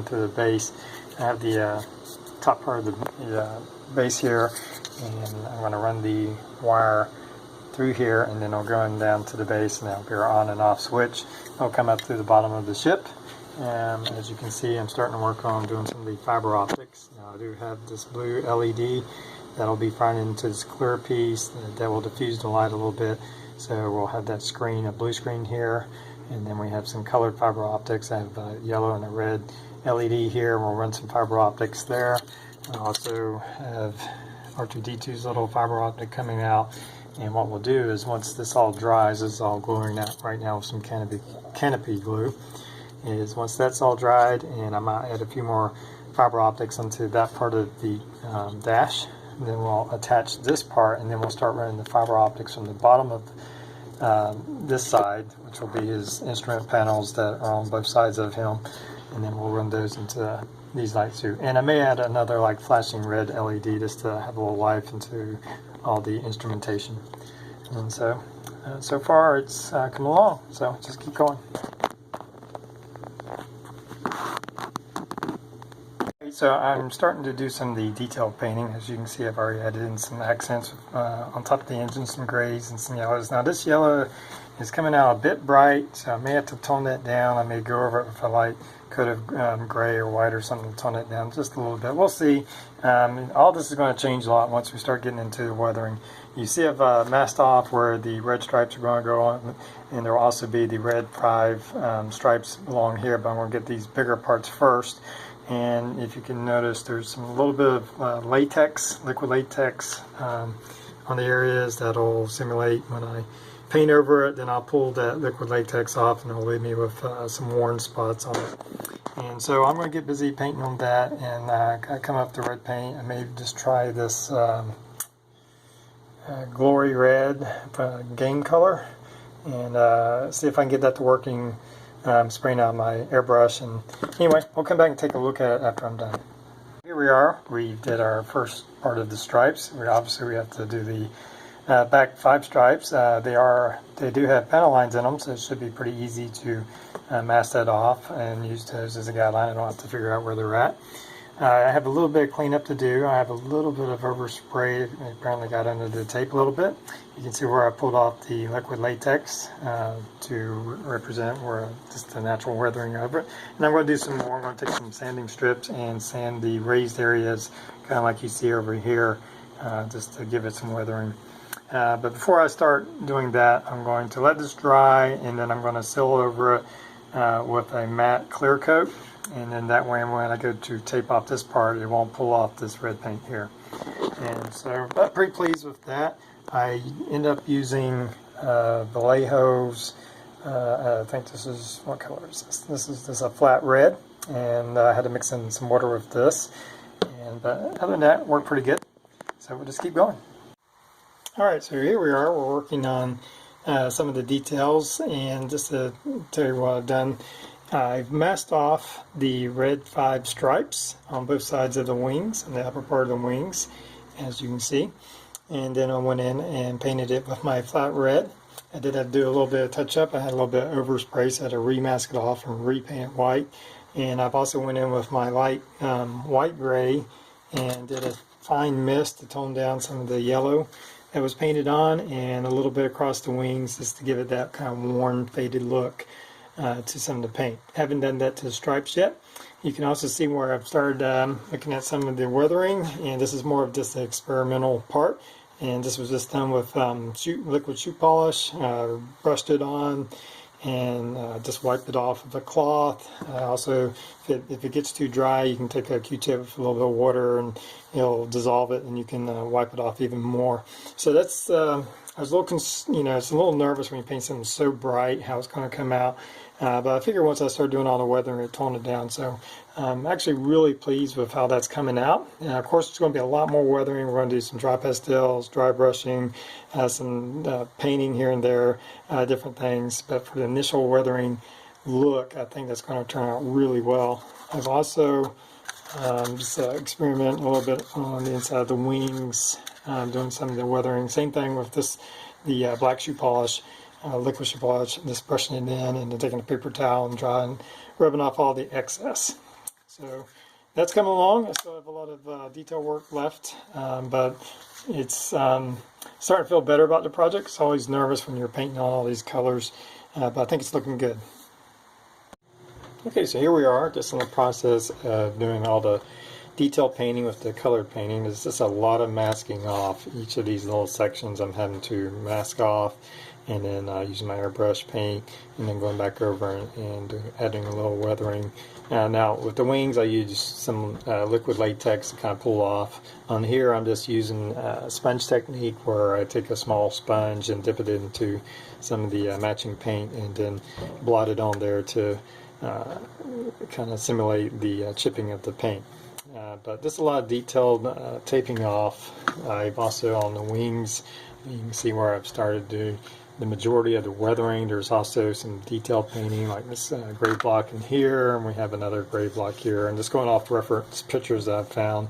into the base. I have the top part of the base here, and I'm going to run the wire through here, and then it'll go down to the base, and that'll be our on and off switch. It'll come up through the bottom of the ship. As you can see, I'm starting to work on doing some of the fiber optics. Now I do have this blue LED that'll be fired into this clear piece that will diffuse the light a little bit. So we'll have that screen, a blue screen here, and then we have some colored fiber optics. I have a yellow and a red LED here. We'll run some fiber optics there. I also have R2D2's little fiber optic coming out. And what we'll do is once this all dries, this is all gluing out right now with some canopy glue, is once that's all dried, and I might add a few more fiber optics onto that part of the dash, and then we'll attach this part, and then we'll start running the fiber optics from the bottom of this side, which will be his instrument panels that are on both sides of him, and then we'll run those into these lights too. And I may add another like flashing red LED just to have a little life into all the instrumentation. And so far it's come along, so just keep going. So I'm starting to do some of the detailed painting. As you can see, I've already added in some accents on top of the engine, some grays and some yellows. Now this yellow is coming out a bit bright, so I may have to tone that down. I may go over it with a light coat of gray or white or something to tone it down just a little bit. We'll see. All this is going to change a lot once we start getting into the weathering. You see I've masked off where the red stripes are going to go on, and there will also be the red 5 stripes along here, but I'm going to get these bigger parts first. And if you can notice, there's a little bit of latex, liquid latex on the areas that'll simulate when I paint over it. Then I'll pull that liquid latex off, and it'll leave me with some worn spots on it. And so I'm going to get busy painting on that, and I come up to red paint. I may just try this Glory Red game color, and see if I can get that to working. Spraying out my airbrush, and anyway, we'll come back and take a look at it after I'm done. Here we are. We did our first part of the stripes. Obviously we have to do the back 5 stripes. They do have panel lines in them, so it should be pretty easy to mask that off and use those as a guideline. I don't have to figure out where they're at. I have a little bit of cleanup to do. I have a little bit of overspray. It apparently got under the tape a little bit. You can see where I pulled off the liquid latex to represent where just the natural weathering over it. And I'm going to do some more. I'm going to take some sanding strips and sand the raised areas, kind of like you see over here, just to give it some weathering. But before I start doing that, I'm going to let this dry, and then I'm going to seal over it with a matte clear coat. And then that way when I go to tape off this part, it won't pull off this red paint here. And so I'm pretty pleased with that. I end up using Vallejo's, I think this is, what color is this? This is a flat red, and I had to mix in some water with this. But other than that, it worked pretty good. So we'll just keep going. Alright, so here we are. We're working on some of the details, and just to tell you what I've done, I've masked off the red 5 stripes on both sides of the wings, on the upper part of the wings, as you can see. And then I went in and painted it with my flat red. I did have to do a little bit of touch up. I had a little bit of overspray, so I had to remask it off and repaint it white. And I've also went in with my light white gray and did a fine mist to tone down some of the yellow that was painted on, and a little bit across the wings just to give it that kind of worn, faded look to some of the paint. Haven't done that to the stripes yet. You can also see where I've started looking at some of the weathering, and this is more of just the experimental part. And this was just done with liquid shoe polish, brushed it on, and just wiped it off with a cloth. Also, if it gets too dry, you can take a Q-tip with a little bit of water, and it'll dissolve it, and you can wipe it off even more. So that's I was a little, it's a little nervous when you paint something so bright, how it's going to come out. But I figure once I start doing all the weathering, it toned it down. So I'm actually really pleased with how that's coming out. And of course, it's going to be a lot more weathering. We're going to do some dry pastels, dry brushing, some painting here and there, different things. But for the initial weathering look, I think that's going to turn out really well. I've also just experimented a little bit on the inside of the wings, doing some of the weathering. Same thing with this, the black shoe polish. Liquid shoe polish, just brushing it in and then taking a paper towel and rubbing off all the excess. So that's coming along. I still have a lot of detail work left, but it's starting to feel better about the project. It's always nervous when you're painting all these colors, but I think it's looking good. Okay, so here we are, just in the process of doing all the detail painting with the colored painting. There's just a lot of masking off. Each of these little sections I'm having to mask off, and then using my airbrush paint, and then going back over and adding a little weathering. Now with the wings, I use some liquid latex to kind of pull off. On here, I'm just using a sponge technique where I take a small sponge and dip it into some of the matching paint, and then blot it on there to kind of simulate the chipping of the paint. But just a lot of detailed taping off. I've also, on the wings, you can see where I've started to do the majority of the weathering. There's also some detailed painting, like this gray block in here, and we have another gray block here. And just going off reference pictures that I've found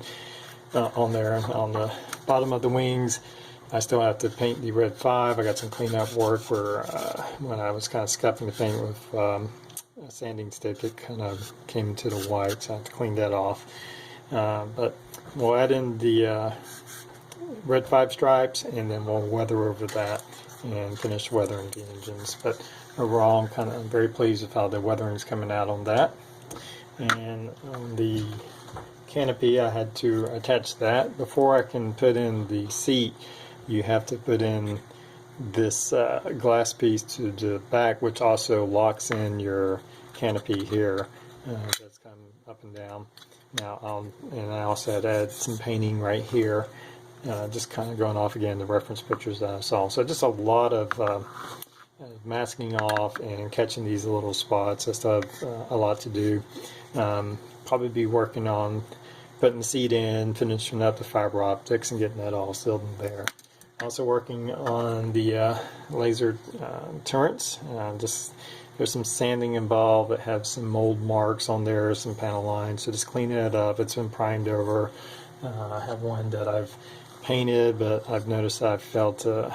on there. On the bottom of the wings, I still have to paint the red 5. I got some cleanup work for when I was kind of scuffing the paint with a sanding stick. It kind of came into the white, so I have to clean that off. But we'll add in the red 5 stripes, and then we'll weather over that and finish weathering the engines. But overall, I'm very pleased with how the weathering is coming out on that. And on the canopy, I had to attach that. Before I can put in the seat, you have to put in this glass piece to the back, which also locks in your canopy here. That's kind of up and down. Now, and I also had to add some painting right here, just kind of going off again the reference pictures that I saw. So just a lot of masking off and catching these little spots. I still have a lot to do. Probably be working on putting the seat in, finishing up the fiber optics, and getting that all sealed in there. Also working on the laser turrets. There's some sanding involved that have some mold marks on there, some panel lines, so just cleaning it up. It's been primed over. I have one that I've painted, but I've noticed I've failed to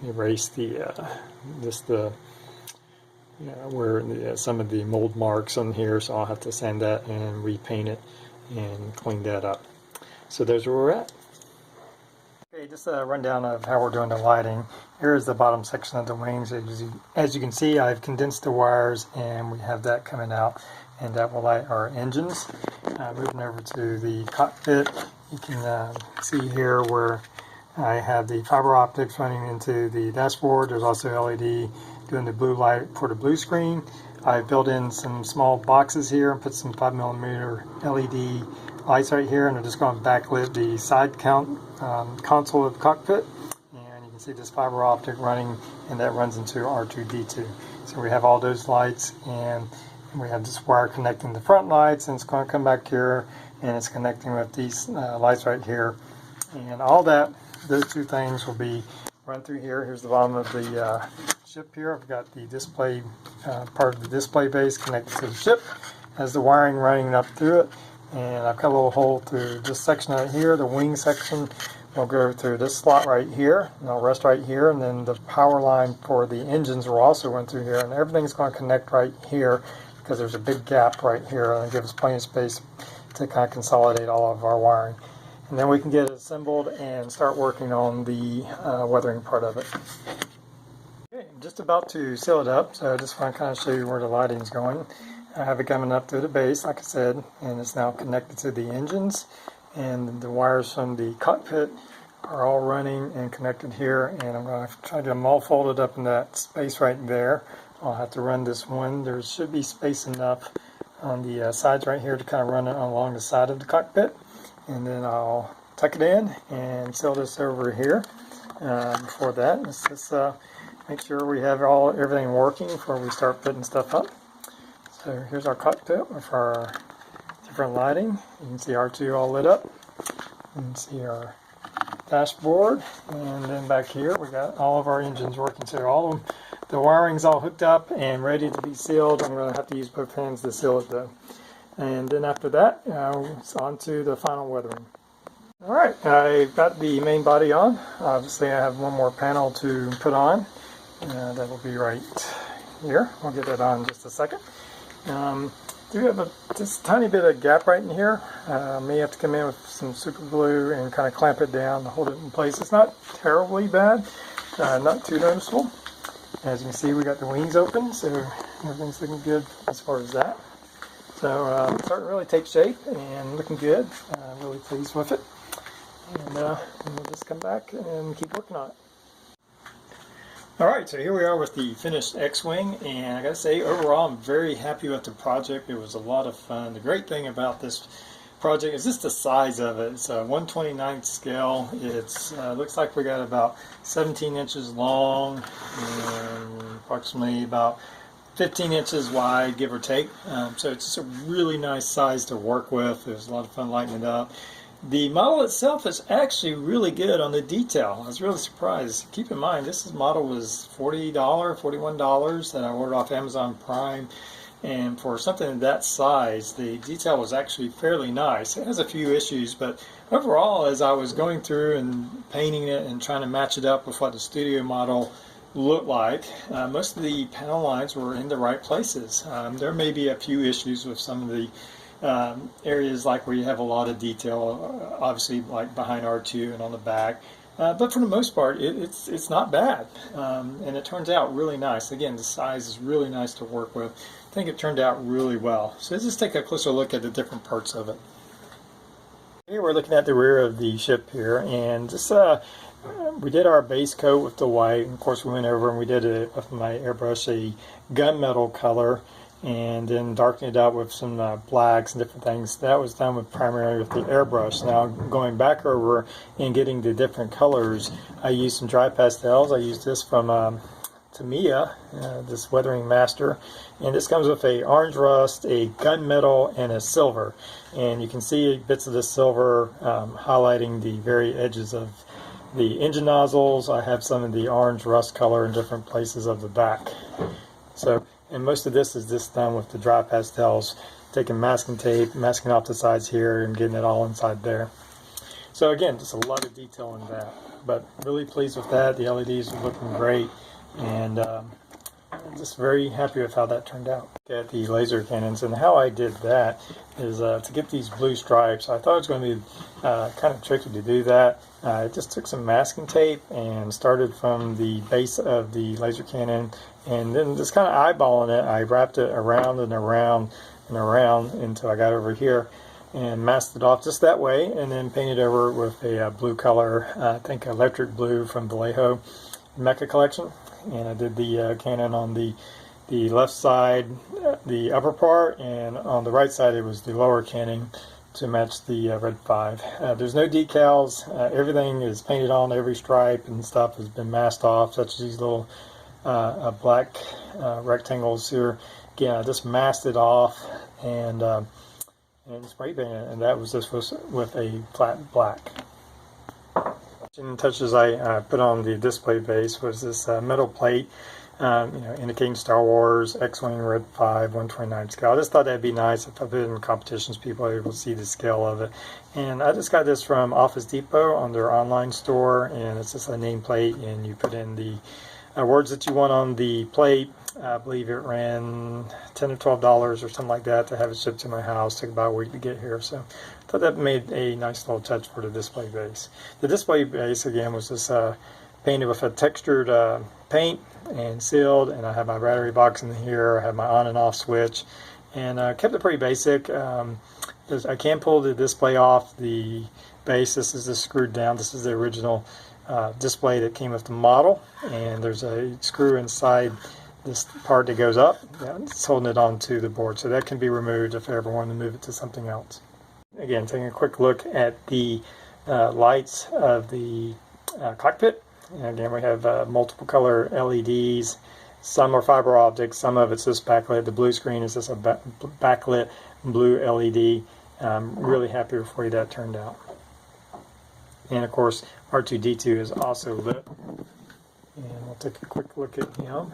erase some of the mold marks on here, so I'll have to sand that and repaint it and clean that up. So there's where we're at. Okay, just a rundown of how we're doing the lighting. Here is the bottom section of the wings. As you can see, I've condensed the wires, and we have that coming out, and that will light our engines. Moving over to the cockpit, you can see here where I have the fiber optics running into the dashboard. There's also LED doing the blue light for the blue screen. I built in some small boxes here and put some 5mm LED lights right here, and I'm just going to backlit the side console of the cockpit, and you can see this fiber optic running, and that runs into R2-D2. So we have all those lights, and we have this wire connecting the front lights, and it's going to come back here, and it's connecting with these lights right here, and all that, those two things will be run through here. Here's the bottom of the ship here. I've got the display part of the display base connected to the ship, has the wiring running up through it. And I've got a little hole through this section right here. The wing section will go through this slot right here, and I'll rest right here, and then the power line for the engines will also run through here, and everything's going to connect right here because there's a big gap right here, and it gives us plenty of space to kind of consolidate all of our wiring. And then we can get it assembled and start working on the weathering part of it. Okay, I'm just about to seal it up, so I just want to kind of show you where the lighting is going. I have it coming up through the base, like I said, and it's now connected to the engines, and the wires from the cockpit are all running and connected here, and I'm going to try to get them all folded up in that space right there. I'll have to run this one. There should be space enough on the sides right here to kind of run it along the side of the cockpit, and then I'll tuck it in and seal this over here. Before that, let's just make sure we have everything working before we start putting stuff up. So here's our cockpit with our different lighting. You can see R2 all lit up. You can see our dashboard, and then back here we got all of our engines working. So all of them, the wiring's all hooked up and ready to be sealed. I'm going to have to use both hands to seal it though. And then after that, it's on to the final weathering. Alright, I've got the main body on. Obviously I have one more panel to put on. That will be right here. I'll get that on in just a second. do have just a tiny bit of gap right in here. May have to come in with some super glue and kind of clamp it down to hold it in place. It's not terribly bad, not too noticeable. As you can see, we got the wings open, so everything's looking good as far as that. So it's starting to really take shape and looking good. Really pleased with it. And we'll just come back and keep working on it. Alright, so here we are with the finished X-Wing, and I gotta say, overall I'm very happy with the project. It was a lot of fun. The great thing about this project is just the size of it. It's a 1/29th scale. It's looks like we got about 17 inches long and approximately about 15 inches wide, give or take. So it's just a really nice size to work with. It was a lot of fun lighting it up. The model itself is actually really good on the detail. I was really surprised. Keep in mind, this model was $40, $41 that I ordered off Amazon Prime. And for something that size, the detail was actually fairly nice. It has a few issues, but overall, as I was going through and painting it and trying to match it up with what the studio model looked like, most of the panel lines were in the right places. There may be a few issues with some of the areas like where you have a lot of detail, obviously like behind R2 and on the back, but for the most part it's not bad, and it turns out really nice. Again, the size is really nice to work with. I think it turned out really well. So let's just take a closer look at the different parts of it. Here we're looking at the rear of the ship here, and just we did our base coat with the white, and of course we went over and we did it with my airbrush, a gunmetal color, and then darken it out with some blacks and different things. That was done with primarily with the airbrush. Now going back over and getting the different colors, I used some dry pastels. I used this from Tamiya, this Weathering Master, and this comes with a orange rust, a gunmetal, and a silver. And you can see bits of the silver highlighting the very edges of the engine nozzles. I have some of the orange rust color in different places of the back. So, and most of this is just done with the dry pastels, taking masking tape, masking off the sides here, and getting it all inside there. So again, just a lot of detail in that, but really pleased with that. The LEDs are looking great, and I'm just very happy with how that turned out. At the laser cannons, and how I did that is to get these blue stripes. I thought it was going to be kind of tricky to do that. I just took some masking tape and started from the base of the laser cannon, and then just kind of eyeballing it, I wrapped it around and around and around until I got over here and masked it off just that way, and then painted over with a blue color, I think electric blue from Vallejo Mecha Collection. And I did the cannon on the left side, the upper part, and on the right side it was the lower cannon to match the Red 5. There's no decals. Everything is painted on. Every stripe and stuff has been masked off, such as these little black rectangles here. Again, I just masked it off and spray painted it, and that was just with a flat black. Touches I put on the display base was this metal plate, indicating Star Wars, X-Wing, Red 5, 1/29 scale. I just thought that'd be nice if I put it in competitions, people are able to see the scale of it. And I just got this from Office Depot on their online store, and it's just a nameplate, and you put in the words that you want on the plate. I believe it ran $10 or $12 or something like that to have it shipped to my house. Took about a week to get here, so I thought that made a nice little touch for the display base. The display base again was just painted with a textured paint and sealed, and I have my battery box in here. I have my on and off switch, and kept it pretty basic. I can pull the display off the base. This is just screwed down. This is the original display that came with the model, and there's a screw inside this part that goes up. It's holding it onto the board, so that can be removed if I ever want to move it to something else. Again, taking a quick look at the lights of the cockpit. And again, we have multiple color LEDs. Some are fiber optics, some of it's just backlit. The blue screen is just a backlit blue LED. I'm really happy with the way that turned out. And of course, R2-D2 is also lit. And we'll take a quick look at him.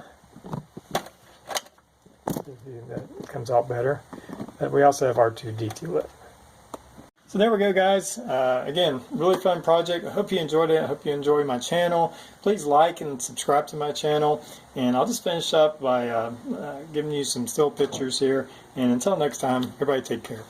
That comes out better. But we also have R2-D2 lit. So there we go, guys. Again, really fun project. I hope you enjoyed it. I hope you enjoy my channel. Please like and subscribe to my channel. And I'll just finish up by giving you some still pictures here. And until next time, everybody take care.